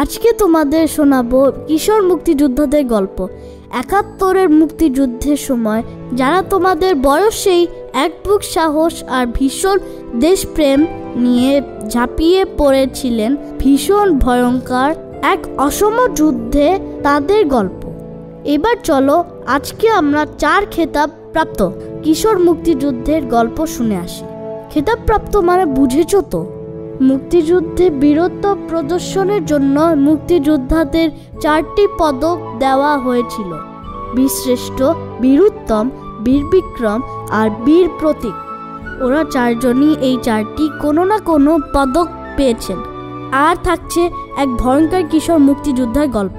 আজকে তোমাদের শোনাবো কিশোর মুক্তিযোদ্ধাদের গল্প। ৭১-এর মুক্তিযুদ্ধের সময় যারা তোমাদের বয়সেই এক বুক সাহস আর ভীষণ দেশপ্রেম নিয়ে ঝাঁপিয়ে পড়েছিলেন ভীষণ ভয়ঙ্কর এক অসম যুদ্ধে, তাদের গল্প। এবার চলো আজকে আমরা 4 খেতাব প্রাপ্ত কিশোর মুক্তিযুদ্ধের গল্প শুনে আসি। খেতাবপ্রাপ্ত মানে বুঝেছো তো? মুক্তিযুদ্ধে বীরত্ব প্রদর্শনের জন্য মুক্তিযোদ্ধাদের 4টি পদক দেওয়া হয়েছিল: বীরশ্রেষ্ঠ, বীরুত্তম, বীর বিক্রম আর বীর প্রতীক। ওরা 4 জনই এই 4টি কোনো না কোনো পদক পেয়েছেন। আর থাকছে এক ভয়ঙ্কর কিশোর মুক্তিযোদ্ধার গল্প।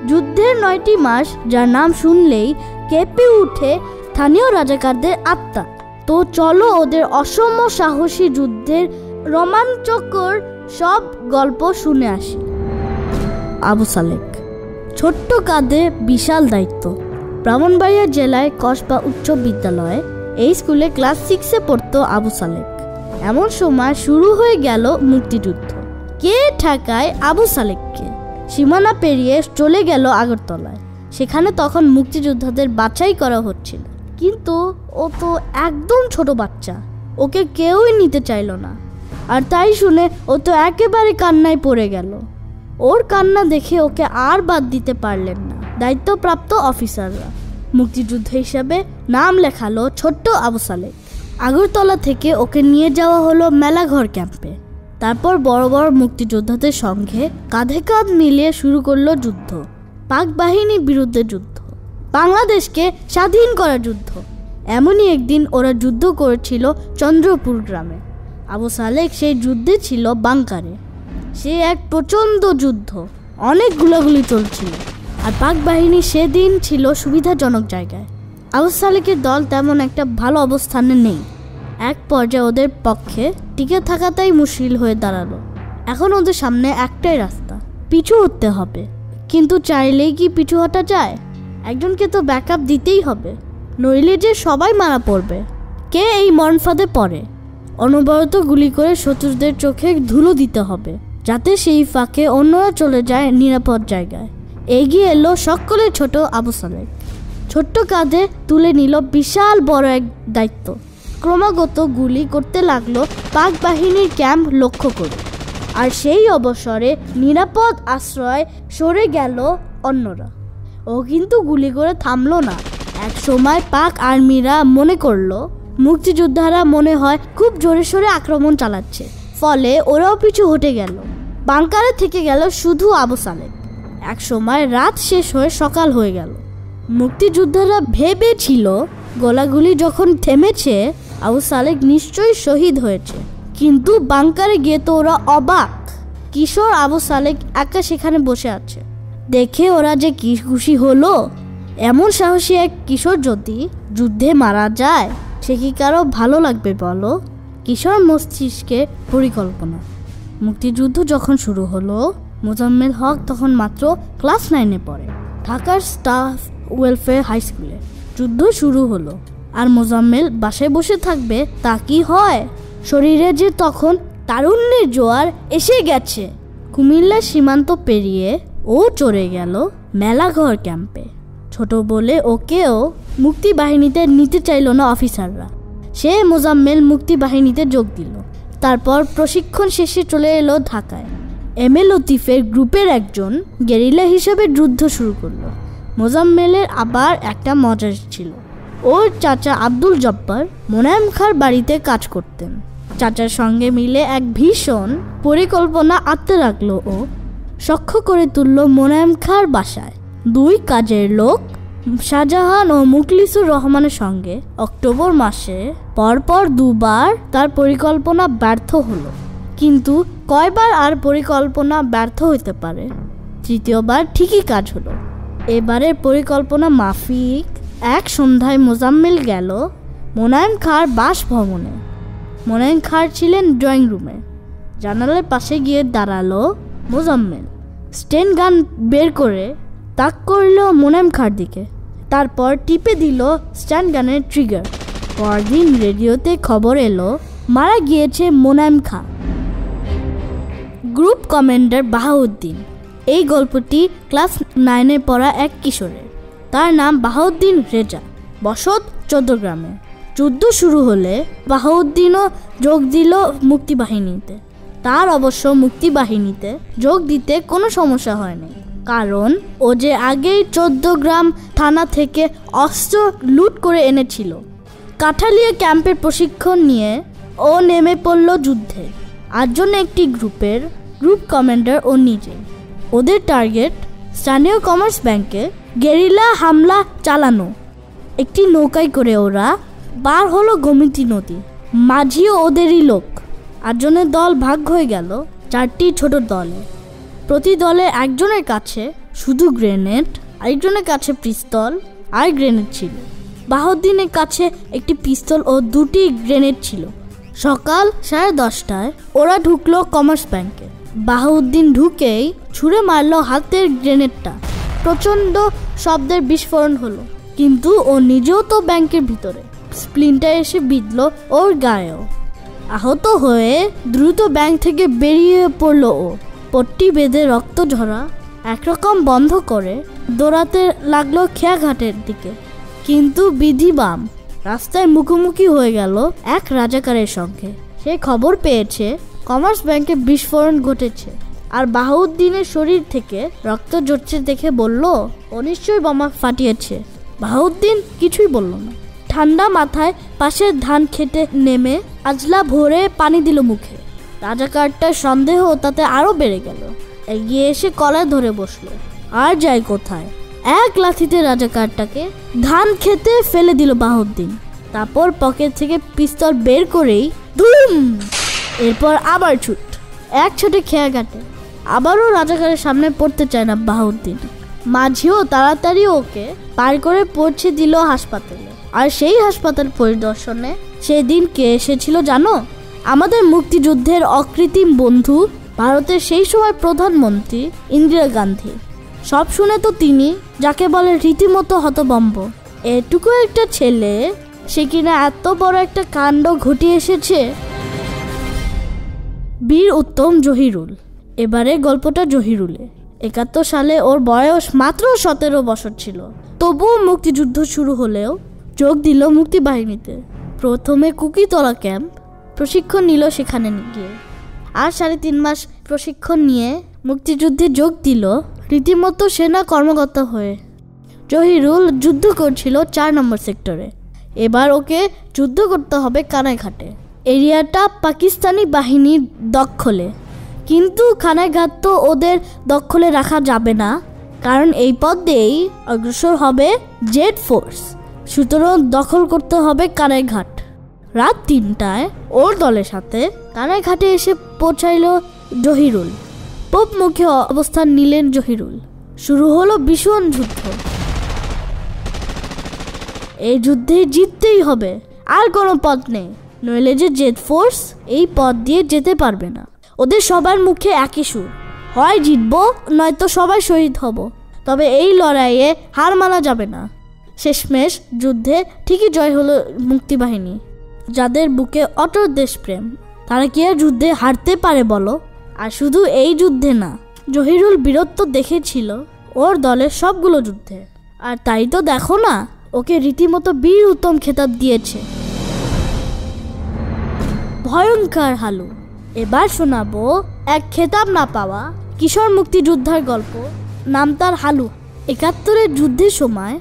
যুদ্ধের 9টি মাস, যার নাম শুনলেই কেঁপে উঠে স্থানীয় রাজাকারদের আত্মা। তো চলো ওদের অসম সাহসী যুদ্ধের রোমাঞ্চকর সব গল্প শুনে আসি। আবু সালেক। ছোট্ট কাঁধে বিশাল দায়িত্ব। ব্রাহ্মণবাড়িয়া জেলায় কসবা উচ্চ বিদ্যালয়ে এই স্কুলে ক্লাস 6-এ পড়তো আবু সালেক। এমন সময় শুরু হয়ে গেল মুক্তিযুদ্ধ। কে ঠেকায় আবু সালেককে? সীমানা পেরিয়ে চলে গেল আগরতলায়। সেখানে তখন মুক্তিযোদ্ধাদের বাছাই করা হচ্ছিল, কিন্তু ও তো একদম ছোট বাচ্চা, ওকে কেউই নিতে চাইল না। আর তাই শুনে ও তো একেবারে কান্নায় পড়ে গেল। ওর কান্না দেখে ওকে আর বাদ দিতে পারলেন না দায়িত্বপ্রাপ্ত অফিসাররা। মুক্তিযুদ্ধ হিসাবে নাম লেখালো ছোট্ট আবু সালেক। আগরতলা থেকে ওকে নিয়ে যাওয়া হলো মেলাঘর ক্যাম্পে। তারপর বড় বড় মুক্তিযোদ্ধাদের সঙ্গে কাঁধে কাঁধ মিলিয়ে শুরু করলো যুদ্ধ। পাক বাহিনীর বিরুদ্ধে যুদ্ধ, বাংলাদেশকে স্বাধীন করার যুদ্ধ। এমনই একদিন ওরা যুদ্ধ করেছিল চন্দ্রপুর গ্রামে। আবু সালেক সেই যুদ্ধে ছিল বাংকারে। সে এক প্রচণ্ড যুদ্ধ, অনেক গুলাগুলি চলছিল। আর পাক বাহিনী সেদিন ছিল সুবিধাজনক জায়গায়। আবু সালেকের দল তেমন একটা ভালো অবস্থানে নেই। এক পর্যায়ে ওদের পক্ষে টিকে থাকাটাই মুশকিল হয়ে দাঁড়ালো। এখন ওদের সামনে একটাই রাস্তা, পিছু হটতে হবে। কিন্তু চাইলেই কি পিছু হটা যায়? একজনকে তো ব্যাকআপ দিতেই হবে, নইলে যে সবাই মারা পড়বে। কে এই মরণফাঁদে পড়ে? অনবরত গুলি করে শত্রুদের চোখে ধুলো দিতে হবে, যাতে সেই ফাঁকে অন্যরা চলে যায় নিরাপদ জায়গায়। এগিয়ে এলো সকলের ছোট আবু সালেক। ছোট্ট কাঁধে তুলে নিল বিশাল বড় এক দায়িত্ব। ক্রমাগত গুলি করতে লাগলো পাক বাহিনীর ক্যাম্প লক্ষ্য করে। আর সেই অবসরে নিরাপদ আশ্রয় সরে গেল অন্যরা। ও কিন্তু গুলি করে থামলো না। এক সময় পাক আর্মিরা মনে করলো মুক্তিযোদ্ধারা মনে হয় খুব জোরে সোরে আক্রমণ চালাচ্ছে, ফলে ওরাও পিছু হটে গেল। বাংকারে থেকে গেল শুধু আবু সালেক। এক সময় রাত শেষ হয়ে সকাল হয়ে গেল। মুক্তিযোদ্ধারা ভেবেছিল গোলাগুলি যখন থেমেছে আবু সালেক নিশ্চয়ই শহীদ হয়েছে। কিন্তু বাংকারে গিয়ে তো ওরা অবাক। কিশোর আবু সালেক একা সেখানে বসে আছে। দেখে ওরা যে কি খুশি হলো। এমন সাহসী এক কিশোর যদি যুদ্ধে মারা যায়, সে কি কারো ভালো লাগবে বলো? কিশোর মস্তিষ্কে পরিকল্পনা। মুক্তিযুদ্ধ যখন শুরু হলো, মোজাম্মেল হক তখন মাত্র ক্লাস 9-এ পড়ে, ঢাকার স্টাফ ওয়েলফেয়ার হাই স্কুলে। যুদ্ধ শুরু হলো আর মোজাম্মেল বাসায় বসে থাকবে তা কি হয়? শরীরে যে তখন তারুণ্যের জোয়ার এসে গেছে। কুমিল্লা সীমান্ত পেরিয়ে ও চড়ে গেল মেলাঘর ক্যাম্পে। ছোট বলে ওকেও মুক্তি বাহিনীতে নিতে চাইল না অফিসাররা। সে মোজাম্মেল মুক্তি বাহিনীতে যোগ দিল। তারপর প্রশিক্ষণ শেষে চলে এলো ঢাকায়। এম এ লতিফের গ্রুপের একজন গেরিলা হিসেবে যুদ্ধ শুরু করলো। মোজাম্মেলের আবার একটা মজা ছিল। ওর চাচা আব্দুল জব্বার মোনায়েম খাঁর বাড়িতে কাজ করতেন। চাচার সঙ্গে মিলে এক ভীষণ পরিকল্পনা আঁকতে রাখলো। ও সখ্য করে তুলল মোনায়েম খাঁর বাসায়। 2 কাজের লোক শাহজাহান ও মুখলিসুর রহমানের সঙ্গে অক্টোবর মাসে পরপর 2 বার তার পরিকল্পনা ব্যর্থ হলো। কিন্তু কয়বার আর পরিকল্পনা ব্যর্থ হইতে পারে? 3য়বার ঠিকই কাজ হলো। এবারের পরিকল্পনা মাফিক এক সন্ধ্যায় মোজাম্মেল গেল মোনায়েম খাঁর বাসভবনে। মোনায়েম খাঁ ছিলেন ড্রয়িং রুমে। জানালার পাশে গিয়ে দাঁড়ালো মোজাম্মেল। স্টেন গান বের করে তাক করল মোনায়েম খাঁর দিকে। তারপর টিপে দিল স্ট্যান্ড গানের ট্রিগার। পরদিন রেডিওতে খবর এলো মারা গিয়েছে মোনায়েম খাঁ। Group commander Bahauddin. এই গল্পটি ক্লাস 9-এ পড়া এক কিশোরের। তার নাম বাহাউদ্দিন রেজা, বসত চৌদ্দগ্রামে। যুদ্ধ শুরু হলে বাহাউদ্দিনও যোগ দিল মুক্তিবাহিনীতে। তার অবশ্য মুক্তিবাহিনীতে যোগ দিতে কোনো সমস্যা হয়নি, কারণ ও যে আগেই চৌদ্দগ্রাম থানা থেকে অস্ত্র লুট করে এনেছিল। কাঠালিয়া ক্যাম্পের প্রশিক্ষণ নিয়ে ও নেমে পড়ল যুদ্ধে। 8 জন একটি গ্রুপের গ্রুপ কমান্ডার ও নিজে। ওদের টার্গেট স্থানীয় কমার্স ব্যাংকে গেরিলা হামলা চালানো। একটি নৌকায় করে ওরা বার হলো গোমতী নদী। মাঝিও ওদেরই লোক। 8 জনের দল ভাগ হয়ে গেল 4টি ছোট দলে। প্রতি দলে একজনের কাছে শুধু গ্রেনেড, আরেকজনের কাছে পিস্তল আর গ্রেনেড ছিল। বাহাউদ্দিনের কাছে একটি পিস্তল ও 2টি গ্রেনেড ছিল। সকাল 10:30টায় ওরা ঢুকলো কমার্স ব্যাংকে। বাহাউদ্দিন ঢুকেই ছুঁড়ে মারলো হাতের গ্রেনেডটা। প্রচণ্ড শব্দের বিস্ফোরণ হলো, কিন্তু ও নিজেও তো ব্যাংকের ভিতরে। স্প্লিন্টার এসে বিঁধল ওর গায়েও। আহত হয়ে দ্রুত ব্যাংক থেকে বেরিয়ে পড়লো ও। পট্টি বেঁধে রক্ত ঝরা একরকম বন্ধ করে দৌড়াতে লাগলো খেয়াঘাটের দিকে। কিন্তু বিধিবাম রাস্তায় মুখোমুখি হয়ে গেল এক রাজাকারের সঙ্গে। সে খবর পেয়েছে কমার্স ব্যাংকে বিস্ফোরণ ঘটেছে আর বাহাউদ্দিনের শরীর থেকে রক্ত ঝরছে দেখে বলল, ও নিশ্চয়ই বোমা ফাটিয়েছে। বাহাউদ্দিন কিছুই বলল না। ঠান্ডা মাথায় পাশের ধান খেতে নেমে আজলা ভরে পানি দিল মুখে। রাজাকারটার সন্দেহ তাতে আরো বেড়ে গেল। এগিয়ে এসে কলায় ধরে বসলো। আর যায় কোথায়, এক লাথিতে রাজাকারটাকে ধান খেতে ফেলে দিল বাহাউদ্দিন। তারপর পকেট থেকে পিস্তল বের করেই ধুম। এরপর আবার ছুট, এক ছুটে খেয়া কাটে। আবারও রাজাকারের সামনে পড়তে চায় না বাহাউদ্দিন। মাঝিও তাড়াতাড়ি ওকে পার করে পৌঁছে দিল হাসপাতালে। আর সেই হাসপাতাল পরিদর্শনে সেদিন কে এসেছিল জানো? আমাদের মুক্তিযুদ্ধের অকৃত্রিম বন্ধু, ভারতের সেই সময় প্রধানমন্ত্রী ইন্দিরা গান্ধী। সব শুনে তো তিনি, যাকে বলে রীতিমতো হতভম্ব। এটুকু একটা ছেলে, সে কিনা এত বড় একটা কাণ্ড ঘটিয়ে এসেছে। বীর উত্তম জহিরুল। এবারে গল্পটা জহিরুলে। 71 সালে ওর বয়স মাত্র 17 বছর ছিল। তবুও মুক্তিযুদ্ধ শুরু হলেও যোগ দিল মুক্তিবাহিনীতে। প্রথমে কুকিতলা ক্যাম্প প্রশিক্ষণ নিল সেখানে গিয়ে। আর 3.5 মাস প্রশিক্ষণ নিয়ে মুক্তিযুদ্ধে যোগ দিল রীতিমতো সেনা কর্মকর্তা হয়ে। জহিরুল যুদ্ধ করছিল 4 নম্বর সেক্টরে। এবার ওকে যুদ্ধ করতে হবে কানাইঘাটে। এরিয়াটা পাকিস্তানি বাহিনীর দখলে, কিন্তু কানাইঘাট তো ওদের দখলে রাখা যাবে না, কারণ এই পথ দিয়েই অগ্রসর হবে জেড ফোর্স। সুতরাং দখল করতে হবে কানাইঘাট। রাত 3টায় ওর দলের সাথে কানাইঘাটে এসে পৌঁছাইল জহিরুল। পূব মুখে অবস্থান নিলেন জহিরুল। শুরু হলো ভীষণ যুদ্ধ। এই যুদ্ধে জিততেই হবে, আর কোনো পথ নেই, নইলে যে জেড ফোর্স এই পথ দিয়ে যেতে পারবে না। ওদের সবার মুখে একই সুর, হয় জিতবো নয়তো সবাই শহীদ হব। তবে এই লড়াইয়ে হার মানা যাবে না। শেষমেশ যুদ্ধে ঠিকই জয় হলো মুক্তিবাহিনী, যাদের বুকে অটল দেশপ্রেম। তারা কি আর যুদ্ধে হারতে পারে বলো? আর শুধু এই যুদ্ধে না, জহিরুল বীরত্ব দেখেছিল ওর দলের সবগুলো যুদ্ধে। আর তাই তো দেখো না, ওকে রীতিমতো বীর উত্তম খেতাব দিয়েছে। ভয়ঙ্কর হালু। এবার শোনাবো এক খেতাব না পাওয়া কিশোর মুক্তিযোদ্ধার গল্প। নাম তার হালু। 71-এর যুদ্ধের সময়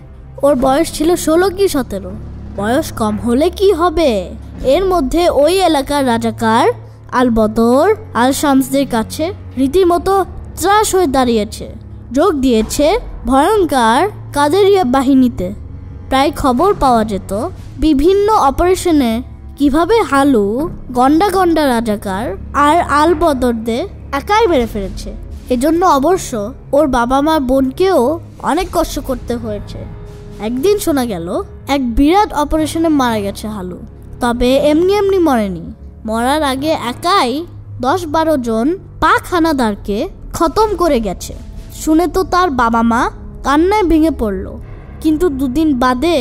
ওর বয়স ছিল 16 কি 17। বয়স কম হলে কি হবে, এর মধ্যে ওই এলাকার রাজাকার আল বদর আল শামসদের কাছে রীতিমতো ত্রাস হয়ে দাঁড়িয়েছে। যোগ দিয়েছে ভয়ঙ্কর কাদেরিয়া বাহিনীতে। প্রায় খবর পাওয়া যেত বিভিন্ন অপারেশনে কিভাবে হালু গন্ডা গন্ডা রাজাকার আর আল বদরদের একাই মেরে ফেলেছে। এজন্য অবশ্য ওর বাবা মা বোনকেও অনেক কষ্ট করতে হয়েছে। একদিন শোনা গেল এক বিরাট অপারেশনে মারা গেছে হালু। তবে এমনি এমনি মরেনি। মরার আগে একাই 10-12 জন পাক হানাদারকে খতম করে গেছে। শুনে তো তার বাবা মা কান্নায় ভেঙে পড়ল। কিন্তু 2 দিন বাদে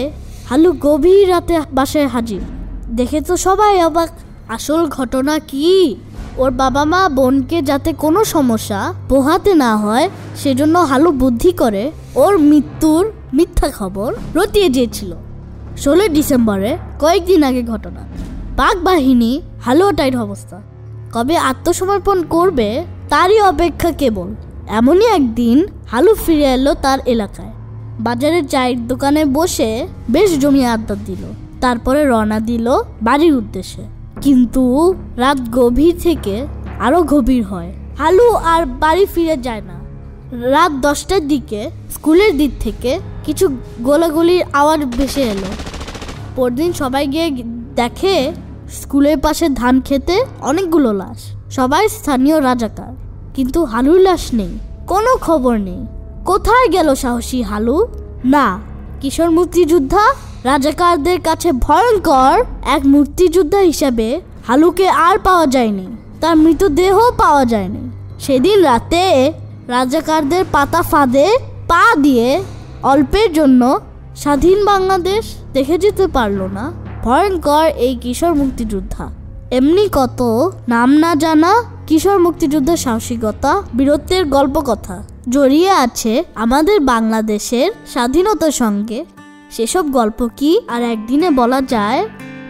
হালু গভীর রাতে বাসায় হাজির। দেখে তো সবাই অবাক। আসল ঘটনা কি? ওর বাবা মা বোনকে যাতে কোনো সমস্যা পোহাতে না হয় সেজন্য হালু বুদ্ধি করে ওর মৃত্যুর মিথ্যা খবর রটিয়ে দিয়েছিল। 16 ডিসেম্বরে কয়েকদিন আগে ঘটনা। পাক বাহিনী হালুয়া টাইট অবস্থা, কবে আত্মসমর্পণ করবে তারই অপেক্ষা কেবল। এমনই একদিন হালু ফিরে এলো তার এলাকায়। বাজারের চায়ের দোকানে বসে বেশ জমিয়ে আড্ডা দিল, তারপরে রওনা দিল বাড়ির উদ্দেশ্যে। কিন্তু রাত গভীর থেকে আরো গভীর হয়। হালু আর বাড়ি ফিরে যায় না। রাত 10টার দিকে স্কুলের দিক থেকে কিছু গোলাগুলির আওয়াজ ভেসে এলো। পরদিন সবাই গিয়ে দেখে স্কুলের পাশে ধান খেতে অনেকগুলো লাশ, সবাই স্থানীয় রাজাকার। কিন্তু হালুর লাশ নেই, কোনো খবর নেই। কোথায় গেল সাহসী হালু? না, কিশোর মুক্তিযোদ্ধা রাজাকারদের কাছে ভয়ঙ্কর এক মুক্তিযোদ্ধা হিসেবে হালুকে আর পাওয়া যায়নি, তার মৃতদেহ পাওয়া যায়নি। সেদিন রাতে রাজাকারদের পাতা ফাঁদে পা দিয়ে অল্পের জন্য স্বাধীন বাংলাদেশ দেখে যেতে পারল না ভয়ঙ্কর এই কিশোর মুক্তিযোদ্ধা। এমনি কত নাম না জানা কিশোর মুক্তিযুদ্ধের সাহসিকতা, বীরত্বের গল্প কথা জড়িয়ে আছে আমাদের বাংলাদেশের স্বাধীনতার সঙ্গে। সেসব গল্প কি আর একদিনে বলা যায়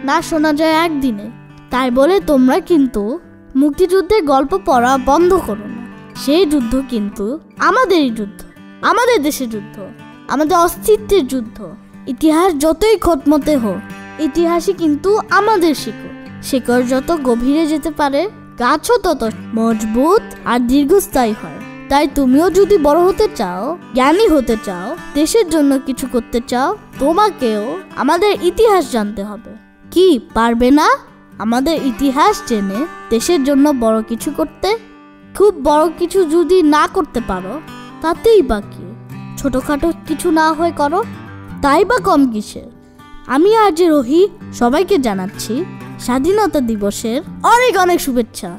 না, শোনা যায় একদিনে। তাই বলে তোমরা কিন্তু মুক্তিযুদ্ধের গল্প পড়া বন্ধ করো না। সেই যুদ্ধ কিন্তু আমাদেরই যুদ্ধ, আমাদের দেশের যুদ্ধ, আমাদের অস্তিত্বের যুদ্ধ। ইতিহাস যতই খোঁতমতে হোক, ইতিহাসই কিন্তু আমাদের শিকড়। শিকড় যত গভীরে যেতে পারে, গাছও তত মজবুত আর দীর্ঘস্থায়ী হয়। তাই তুমিও যদি বড় হতে চাও, জ্ঞানী হতে চাও, দেশের জন্য কিছু করতে চাও, তোমাকেও আমাদের ইতিহাস জানতে হবে। কি পারবে না আমাদের ইতিহাস জেনে দেশের জন্য বড় কিছু করতে? খুব বড় কিছু যদি না করতে পারো তাতেই বা কি, ছোটখাটো কিছু না হয় করো, তাই বা কম কিসের। আমি আজ রোহি সবাইকে জানাচ্ছি স্বাধীনতা দিবসের অনেক অনেক শুভেচ্ছা।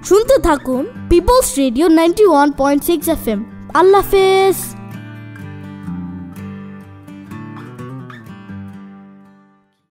শুনতে থাকুন পিপলস রেডিও 91.6 FM। আল্লাহ হাফেজ।